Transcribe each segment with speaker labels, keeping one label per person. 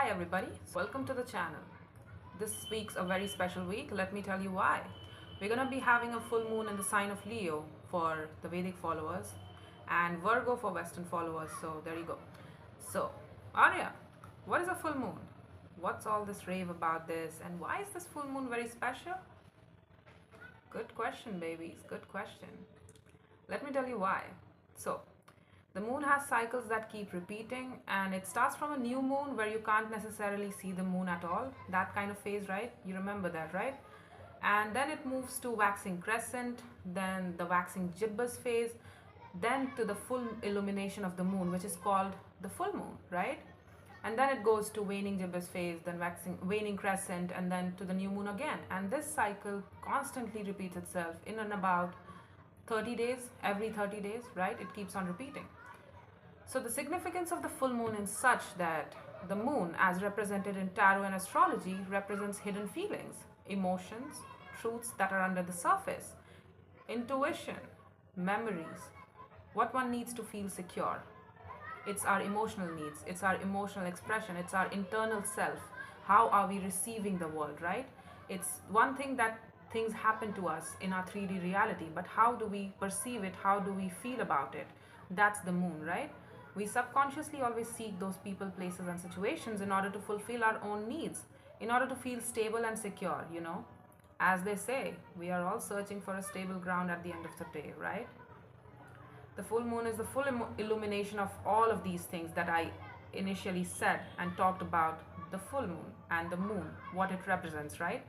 Speaker 1: Hi everybody, welcome to the channel. This week's a very special week. Let me tell you why. We're gonna be having a full moon in the sign of Leo for the Vedic followers and Virgo for Western followers. So there you go. So, Arya, what is a full moon? What's all this rave about this, and why is this full moon very special? Good question, babies. Good question. Let me tell you why. So, the moon has cycles that keep repeating, and it starts from a new moon where you can't necessarily see the moon at all. That kind of phase, right? You remember that, right? And then it moves to waxing crescent, then the waxing gibbous phase, then to the full illumination of the moon, which is called the full moon, right? And then it goes to waning gibbous phase, then waning crescent, and then to the new moon again. And this cycle constantly repeats itself in and about 30 days, every 30 days, right? It keeps on repeating. So the significance of the full moon is such that the moon, as represented in tarot and astrology, represents hidden feelings, emotions, truths that are under the surface, intuition, memories, what one needs to feel secure. It's our emotional needs, it's our emotional expression, it's our internal self. How are we receiving the world, right? It's one thing that things happen to us in our 3D reality, but how do we perceive it? How do we feel about it? That's the moon, right? We subconsciously always seek those people, places, and situations in order to fulfill our own needs, in order to feel stable and secure, As they say, we are all searching for a stable ground at the end of the day, right? The full moon is the full illumination of all of these things that I initially said and talked about the full moon and the moon, what it represents, right?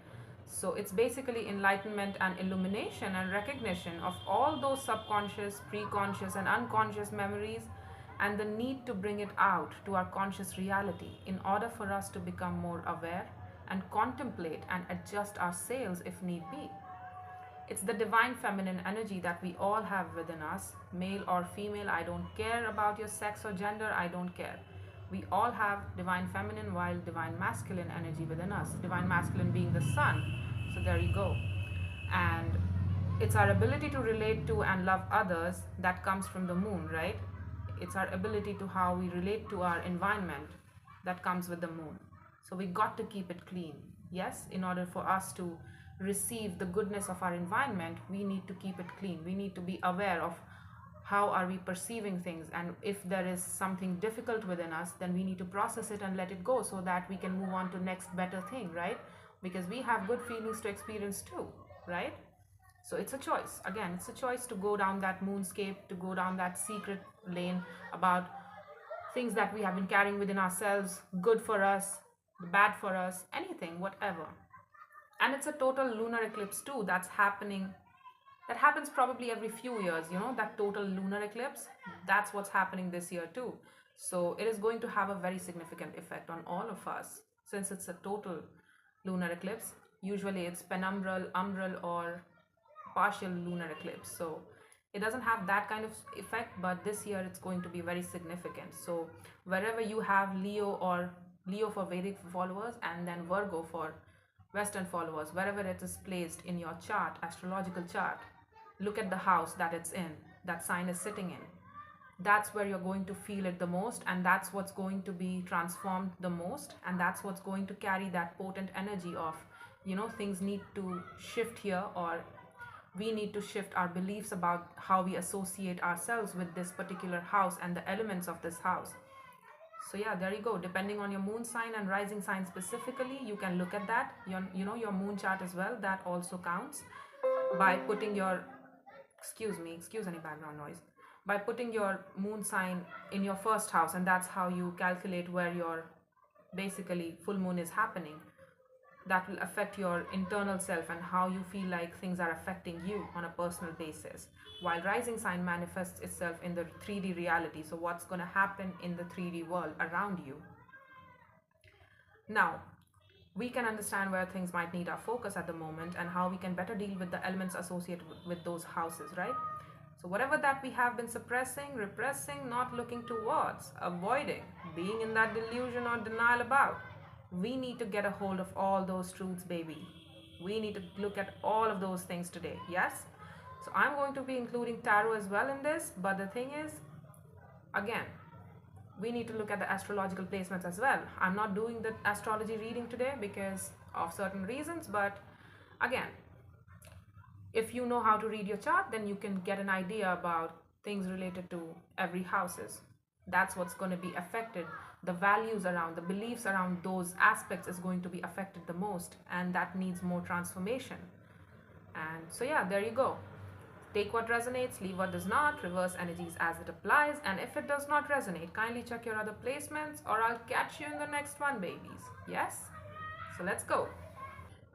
Speaker 1: So it's basically enlightenment and illumination and recognition of all those subconscious, preconscious, and unconscious memories, and the need to bring it out to our conscious reality in order for us to become more aware and contemplate and adjust our sails if need be. It's the divine feminine energy that we all have within us, male or female. I don't care about your sex or gender, I don't care. We all have divine feminine while divine masculine energy within us, divine masculine being the sun. So there you go. And it's our ability to relate to and love others that comes from the moon, right? It's our ability to how we relate to our environment that comes with the moon. So we got to keep it clean. Yes, in order for us to receive the goodness of our environment, we need to keep it clean. We need to be aware of how are we perceiving things, and if there is something difficult within us, then we need to process it and let it go so that we can move on to next better thing, right? Because we have good feelings to experience too, right? So it's a choice. Again, it's a choice to go down that moonscape, to go down that secret lane about things that we have been carrying within ourselves, good for us, bad for us, anything, whatever. And it's a total lunar eclipse too that's happening. That happens probably every few years, that total lunar eclipse. That's what's happening this year too. So it is going to have a very significant effect on all of us since it's a total lunar eclipse. Usually it's penumbral, umbral, or partial lunar eclipse. So it doesn't have that kind of effect, but this year it's going to be very significant. So wherever you have Leo for Vedic followers, and then Virgo for Western followers, wherever it is placed in your chart, astrological chart, look at the house that it's in, that sign is sitting in. That's where you're going to feel it the most, and that's what's going to be transformed the most, and that's what's going to carry that potent energy of, things need to shift here, or we need to shift our beliefs about how we associate ourselves with this particular house and the elements of this house. So yeah, there you go. Depending on your moon sign and rising sign specifically, you can look at that. Your moon chart as well. That also counts by putting your, excuse any background noise, by putting your moon sign in your first house, and that's how you calculate where your basically full moon is happening. That will affect your internal self and how you feel like things are affecting you on a personal basis. While rising sign manifests itself in the 3D reality, so what's going to happen in the 3D world around you. Now, we can understand where things might need our focus at the moment and how we can better deal with the elements associated with those houses, right? So whatever that we have been suppressing, repressing, not looking towards, avoiding, being in that delusion or denial about, we need to get a hold of all those truths, baby. We need to look at all of those things today, yes? So I'm going to be including tarot as well in this, but the thing is, again, we need to look at the astrological placements as well. I'm not doing the astrology reading today because of certain reasons, but again, if you know how to read your chart, then you can get an idea about things related to every houses. That's what's going to be affected. The values around, the beliefs around those aspects is going to be affected the most, and that needs more transformation. And so yeah, there you go. Take what resonates, leave what does not, reverse energies as it applies, and if it does not resonate, kindly check your other placements, or I'll catch you in the next one, babies. Yes? So let's go.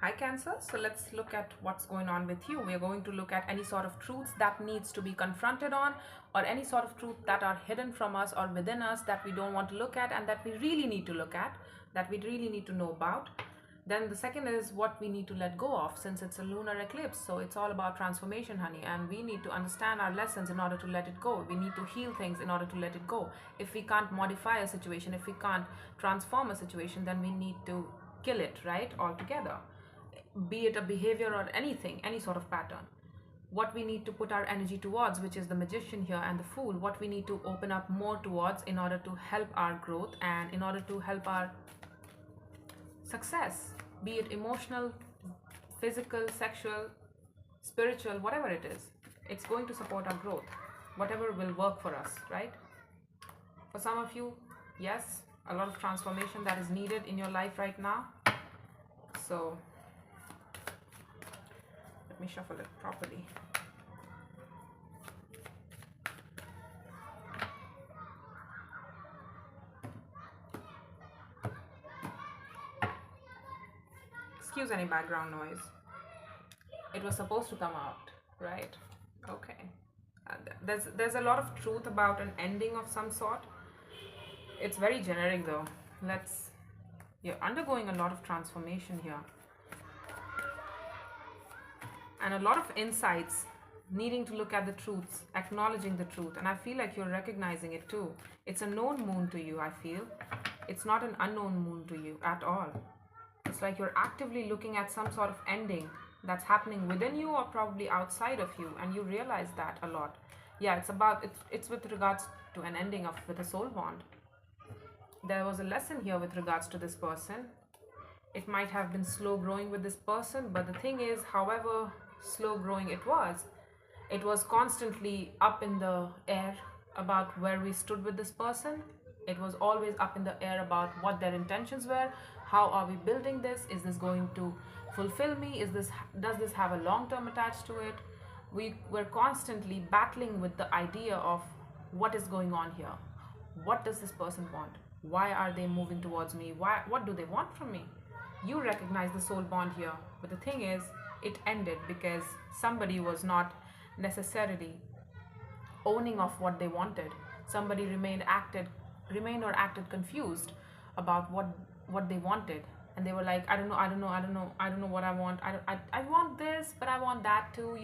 Speaker 1: Hi Cancer, so let's look at what's going on with you. We're going to look at any sort of truths that needs to be confronted on, or any sort of truth that are hidden from us or within us that we don't want to look at and that we really need to look at, that we really need to know about. Then the second is what we need to let go of, since it's a lunar eclipse. So it's all about transformation, honey, and we need to understand our lessons in order to let it go. We need to heal things in order to let it go. If we can't modify a situation, if we can't transform a situation, then we need to kill it, right, altogether. Be it a behavior or anything, any sort of pattern. What we need to put our energy towards, which is the Magician here and the Fool, what we need to open up more towards in order to help our growth and in order to help our success, be it emotional, physical, sexual, spiritual, whatever it is. It's going to support our growth, whatever will work for us, right? For some of you, yes, a lot of transformation that is needed in your life right now. So let me shuffle it properly. Excuse any background noise. It was supposed to come out, right? Okay. There's a lot of truth about an ending of some sort. It's very generic though. You're undergoing a lot of transformation here. And a lot of insights, needing to look at the truths, acknowledging the truth. And I feel like you're recognizing it too. It's a known moon to you, I feel. It's not an unknown moon to you at all. It's like you're actively looking at some sort of ending that's happening within you or probably outside of you, and you realize that a lot. Yeah, it's with regards to an ending with a soul bond. There was a lesson here with regards to this person. It might have been slow growing with this person, but the thing is, however slow growing it was constantly up in the air about where we stood with this person. It was always up in the air about what their intentions were. How are we building this? Is this going to fulfill me? Does this have a long term attached to it? We were constantly battling with the idea of what is going on here. What does this person want? Why are they moving towards me? What do they want from me? You recognize the soul bond here, but the thing is, it ended because somebody was not necessarily owning of what they wanted. Somebody remained or acted confused about what they wanted, and they were like, I don't know what I want. I want this, but I want that too,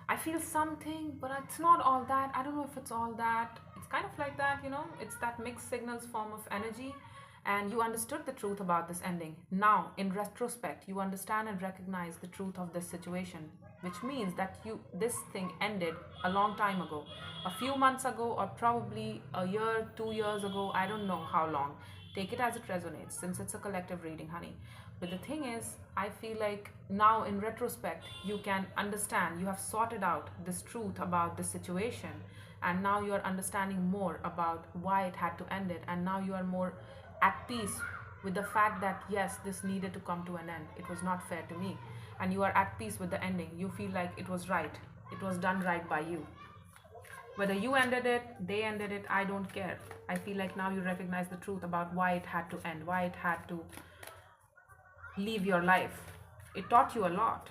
Speaker 1: I feel something, but it's not all that. I don't know if it's all that. It's kind of like that, it's that mixed signals form of energy. And you understood the truth about this ending. Now, in retrospect, you understand and recognize the truth of this situation, which means that this thing ended a long time ago, a few months ago, or probably a year, 2 years ago. I don't know how long. Take it as it resonates, since it's a collective reading, honey. But the thing is, I feel like now in retrospect, you can understand, you have sorted out this truth about this situation, and now you are understanding more about why it had to end it, and now you are more at peace with the fact that yes, this needed to come to an end. It was not fair to me, and you are at peace with the ending. You feel like it was right. It was done right by you. Whether you ended it, they ended it, I don't care. I feel like now you recognize the truth about why it had to end, why it had to leave your life. It taught you a lot.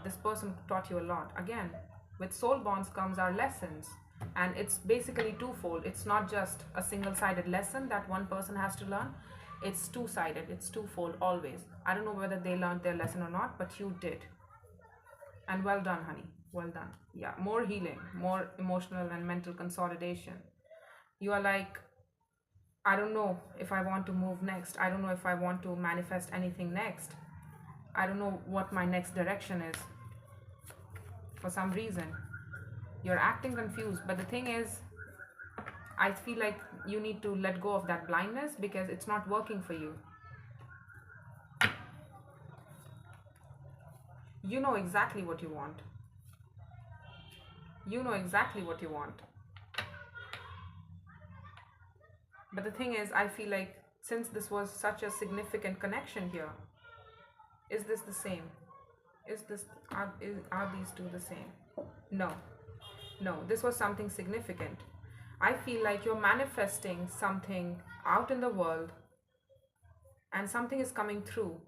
Speaker 1: This person taught you a lot. Again, with soul bonds comes our lessons. And it's basically twofold. It's not just a single-sided lesson that one person has to learn. It's two-sided. It's twofold always. I don't know whether they learned their lesson or not, but you did. And well done, honey. Well done. Yeah, more healing, more emotional and mental consolidation. You are like, I don't know if I want to move next. I don't know if I want to manifest anything next. I don't know what my next direction is. For some reason, you're acting confused, but the thing is, I feel like you need to let go of that blindness because it's not working for you. You know exactly what you want. You know exactly what you want. But the thing is, I feel like since this was such a significant connection here, is this the same? Are these two the same? No. No, this was something significant. I feel like you're manifesting something out in the world and something is coming through.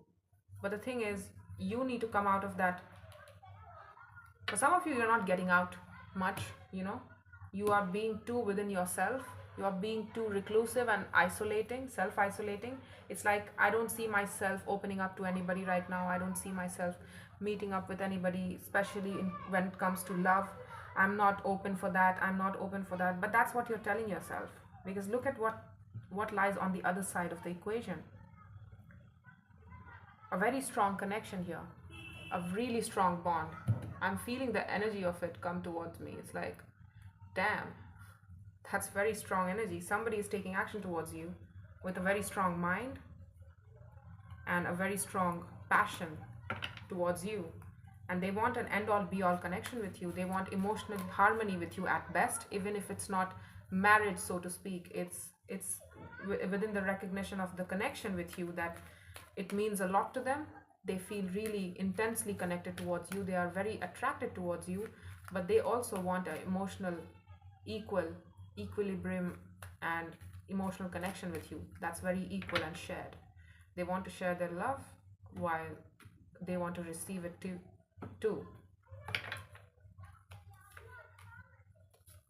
Speaker 1: But the thing is, you need to come out of that. For some of you, you're not getting out much, you know. You are being too within yourself. You are being too reclusive and isolating, self-isolating. It's like, I don't see myself opening up to anybody right now. I don't see myself meeting up with anybody, especially when it comes to love. I'm not open for that. I'm not open for that. But that's what you're telling yourself. Because look at what lies on the other side of the equation. A very strong connection here. A really strong bond. I'm feeling the energy of it come towards me. It's like, damn, that's very strong energy. Somebody is taking action towards you with a very strong mind and a very strong passion towards you. And they want an end-all be-all connection with you. They want emotional harmony with you at best, even if it's not marriage, so to speak. It's within the recognition of the connection with you that it means a lot to them. They feel really intensely connected towards you. They are very attracted towards you, but they also want an emotional equilibrium and emotional connection with you. That's very equal and shared. They want to share their love while they want to receive it too.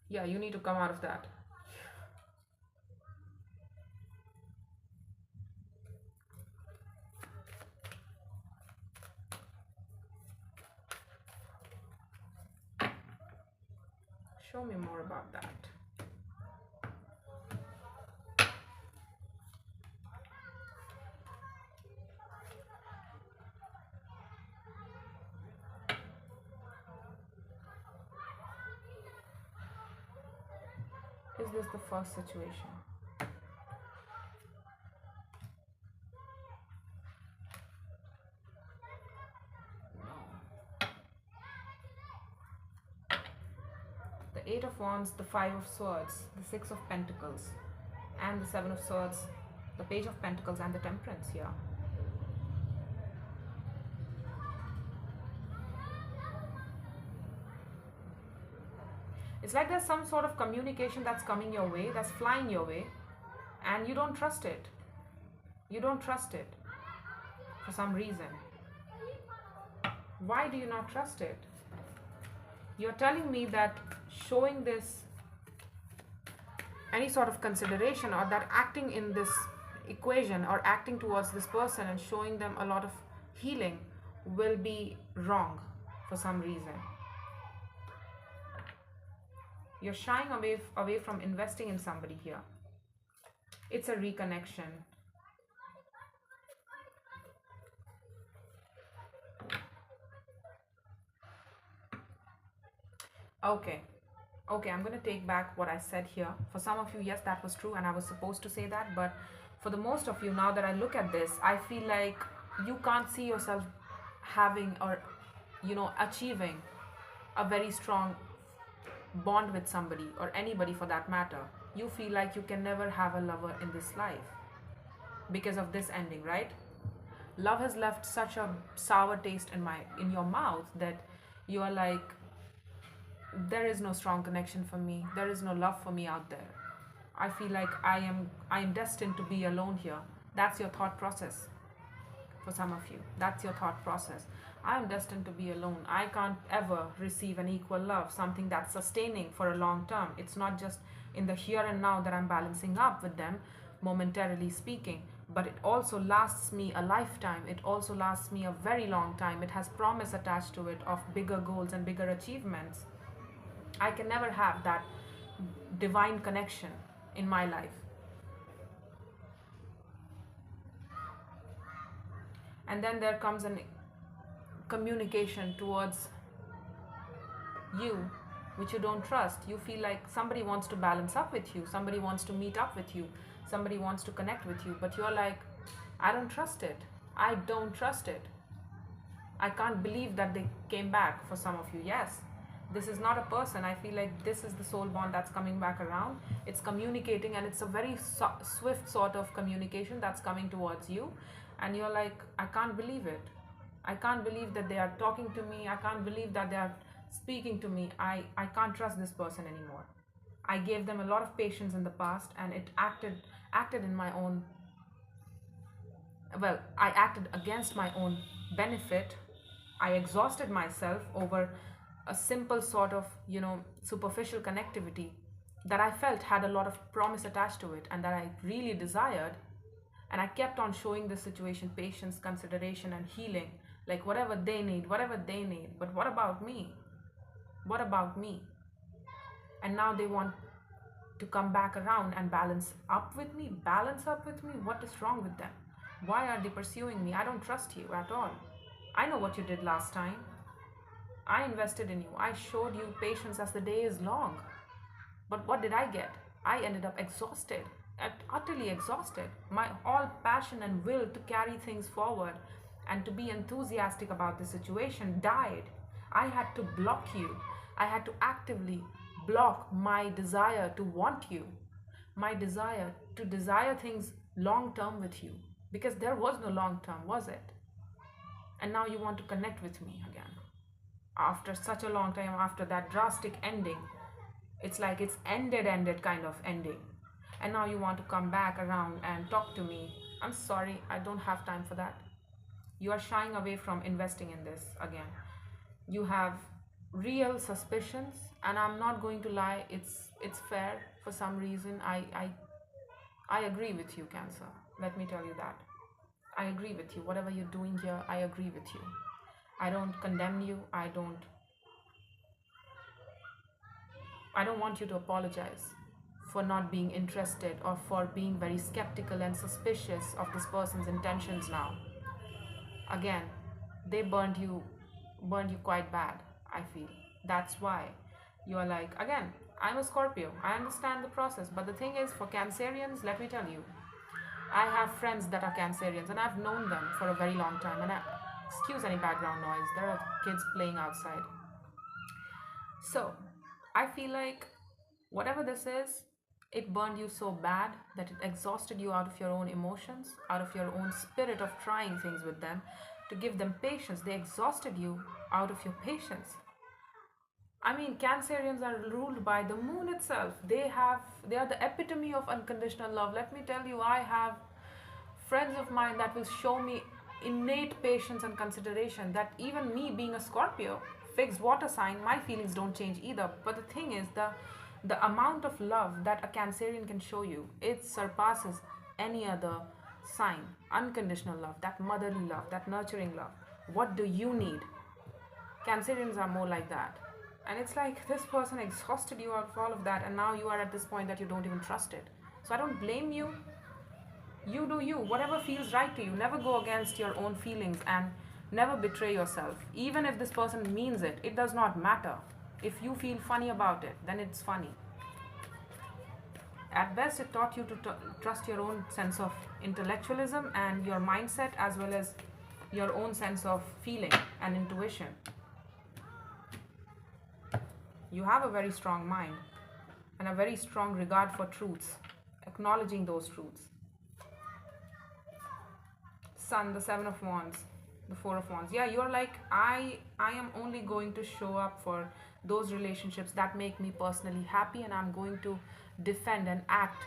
Speaker 1: Yeah, you need to come out of that. Show me more about that. Is this the first situation? The Eight of Wands, the Five of Swords, the Six of Pentacles, and the Seven of Swords, the Page of Pentacles, and the Temperance here. It's like there's some sort of communication that's coming your way, that's flying your way, and you don't trust it. You don't trust it for some reason. Why do you not trust it? You're telling me that showing this any sort of consideration, or that acting in this equation or acting towards this person and showing them a lot of healing will be wrong for some reason. You're shying away from investing in somebody here. It's a reconnection. Okay, I'm going to take back what I said here. For some of you, yes, that was true and I was supposed to say that. But for the most of you, now that I look at this, I feel like you can't see yourself having or, achieving a very strong bond with somebody, or anybody for that matter. You feel like you can never have a lover in this life because of this ending, right? Love has left such a sour taste in your mouth that you are like, there is no strong connection for me. There is no love for me out there. I feel like I am destined to be alone here. That's your thought process. For some of you, that's your thought process. I am destined to be alone. I can't ever receive an equal love, something that's sustaining for a long term. It's not just in the here and now that I'm balancing up with them, momentarily speaking, but it also lasts me a lifetime. It also lasts me a very long time. It has promise attached to it of bigger goals and bigger achievements. I can never have that divine connection in my life. And then there comes an communication towards you which you don't trust. You feel like somebody wants to balance up with you, somebody wants to meet up with you, somebody wants to connect with you, but you're like, I don't trust it. I don't trust it. I can't believe that they came back for some of you. Yes, this is not a person. I feel like this is the soul bond that's coming back around. It's communicating, and it's a very swift sort of communication that's coming towards you. And you're like, I can't believe it. I can't believe that they are talking to me. I can't believe that they are speaking to me. I can't trust this person anymore. I gave them a lot of patience in the past, and it acted in my own, well, I acted against my own benefit. I exhausted myself over a simple sort of, superficial connectivity that I felt had a lot of promise attached to it and that I really desired. And I kept on showing the situation patience, consideration, and healing, like whatever they need. But what about me? What about me? And now they want to come back around and balance up with me. What is wrong with them? Why are they pursuing me? I don't trust you at all. I know what you did last time. I invested in you. I showed you patience as the day is long. But what did I get? I ended up exhausted, utterly exhausted. My all passion and will to carry things forward and to be enthusiastic about the situation died. I had to block you. I had to actively block my desire to want you, my desire to desire things long term with you, because there was no long term, was it? And now you want to connect with me again after such a long time, after that drastic ending. It's like it's ended kind of ending, and now you want to come back around and talk to me. I'm sorry, I don't have time for that. You are shying away from investing in this again. You have real suspicions, and I'm not going to lie, it's fair. For some reason, I agree with you, Cancer. Let me tell you that I agree with you. Whatever you're doing here, I agree with you. I don't condemn you. I don't want you to apologize for not being interested or for being very skeptical and suspicious of this person's intentions now. Again, they burned you quite bad, I feel. That's why you're like, again, I'm a Scorpio. I understand the process. But the thing is, for Cancerians, let me tell you, I have friends that are Cancerians, and I've known them for a very long time. And excuse any background noise, there are kids playing outside. So I feel like whatever this is, it burned you so bad that it exhausted you out of your own emotions, out of your own spirit of trying things with them to give them patience. They exhausted you out of your patience. I mean, Cancerians are ruled by the moon itself. They are the epitome of unconditional love. Let me tell you, I have friends of mine that will show me innate patience and consideration, that even me being a Scorpio, fixed water sign, my feelings don't change either. But the thing is, the amount of love that a Cancerian can show you, it surpasses any other sign. Unconditional love, that motherly love, that nurturing love. What do you need? Cancerians are more like that. And it's like this person exhausted you out of all of that, and now you are at this point that you don't even trust it. So I don't blame you. You do you. Whatever feels right to you. Never go against your own feelings, and never betray yourself. Even if this person means it, it does not matter. If you feel funny about it, then it's funny. At best, it taught you to trust your own sense of intellectualism and your mindset, as well as your own sense of feeling and intuition. You have a very strong mind and a very strong regard for truths, acknowledging those truths. Sun, the Seven of Wands, the Four of Wands. Yeah, you're like, I am only going to show up for those relationships that make me personally happy, and I'm going to defend and act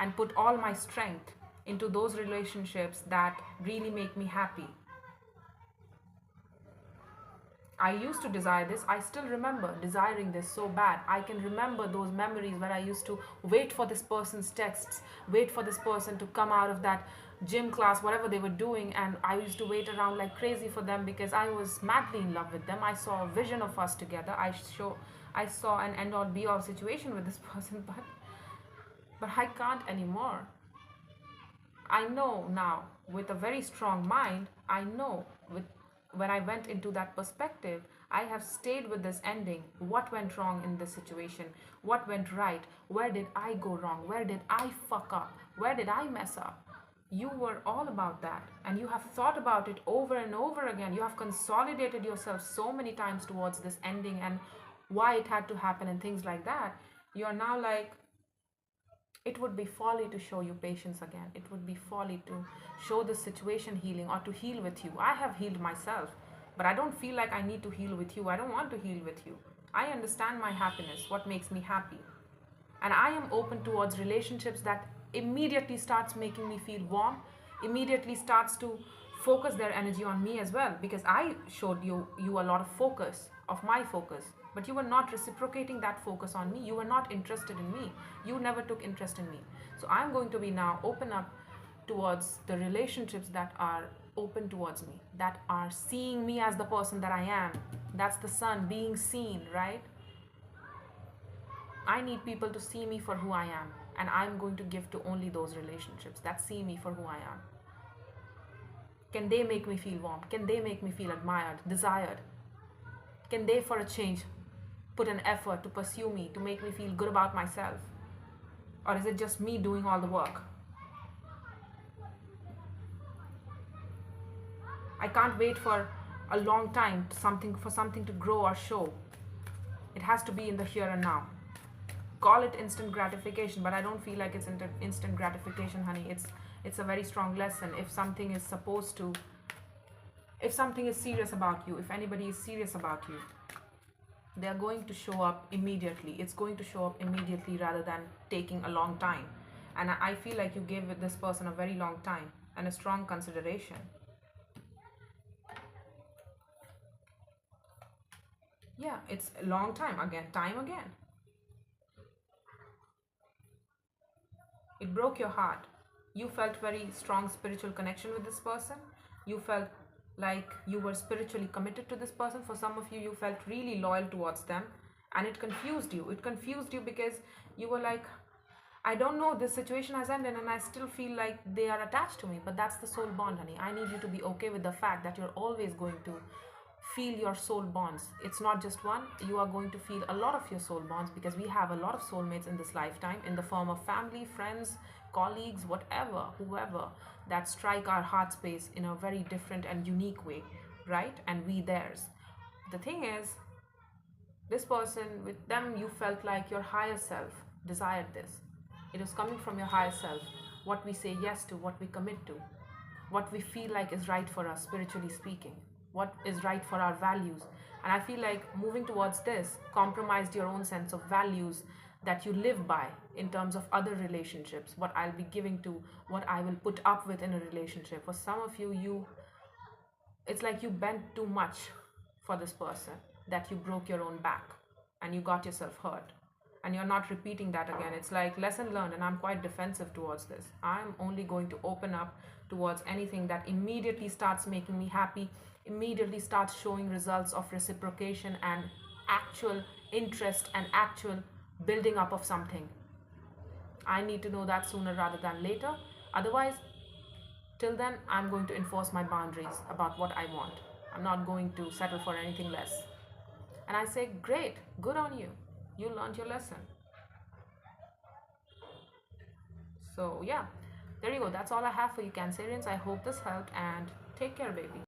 Speaker 1: and put all my strength into those relationships that really make me happy. I used to desire this. I still remember desiring this so bad. I can remember those memories where I used to wait for this person's texts, wait for this person to come out of that gym class, whatever they were doing, and I used to wait around like crazy for them because I was madly in love with them. I saw a vision of us together. I saw an end all be all situation with this person, but I can't anymore. I know now, with a very strong mind, I know when I went into that perspective, I have stayed with this ending. What went wrong in this situation? What went right? Where did I go wrong? Where did I fuck up? Where did I mess up? You were all about that, and you have thought about it over and over again. You have consolidated yourself so many times towards this ending and why it had to happen and things like that. You are now like, it would be folly to show you patience again. It would be folly to show the situation healing or to heal with you. I have healed myself, but I don't feel like I need to heal with you. I don't want to heal with you. I understand my happiness, what makes me happy. And I am open towards relationships that immediately starts making me feel warm, immediately starts to focus their energy on me as well, because I showed you a lot of focus, of my focus, but you were not reciprocating that focus on me. You were not interested in me. You never took interest in me. So I'm going to be now open up towards the relationships that are open towards me, that are seeing me as the person that I am. That's the sun being seen, right? I need people to see me for who I am, and I'm going to give to only those relationships that see me for who I am. Can they make me feel warm? Can they make me feel admired, desired? Can they, for a change, put an effort to pursue me, to make me feel good about myself? Or is it just me doing all the work? I can't wait for a long time for something to grow or show. It has to be in the here and now. Call it instant gratification, but I don't feel like it's instant gratification, honey. It's a very strong lesson. If something is serious about you, if anybody is serious about you, they are going to show up immediately. It's going to show up immediately rather than taking a long time. And I feel like you gave this person a very long time and a strong consideration. Yeah, it's a long time again. It broke your heart. You felt very strong spiritual connection with this person. You felt like you were spiritually committed to this person. For some of you, you felt really loyal towards them, and it confused you. It confused you because you were like, I don't know, this situation has ended and I still feel like they are attached to me. But that's the soul bond, honey. I need you to be okay with the fact that you're always going to feel your soul bonds. It's not just one. You are going to feel a lot of your soul bonds, because we have a lot of soulmates in this lifetime, in the form of family, friends, colleagues, whatever, whoever, that strike our heart space in a very different and unique way, right? And we theirs. The thing is, this person, with them you felt like your higher self desired this. It was coming from your higher self. What we say yes to, what we commit to, what we feel like is right for us, spiritually speaking, what is right for our values. And I feel like moving towards this compromised your own sense of values that you live by in terms of other relationships, what I'll be giving to, what I will put up with in a relationship. For some of you, it's like you bent too much for this person, that you broke your own back and you got yourself hurt. And you're not repeating that again. It's like lesson learned, and I'm quite defensive towards this. I'm only going to open up towards anything that immediately starts making me happy, immediately starts showing results of reciprocation and actual interest and actual building up of something. I need to know that sooner rather than later. Otherwise, till then, I'm going to enforce my boundaries about what I want. I'm not going to settle for anything less. And I say, great, good on you. You learned your lesson. So yeah, there you go. That's all I have for you, Cancerians. I hope this helped, and take care, baby.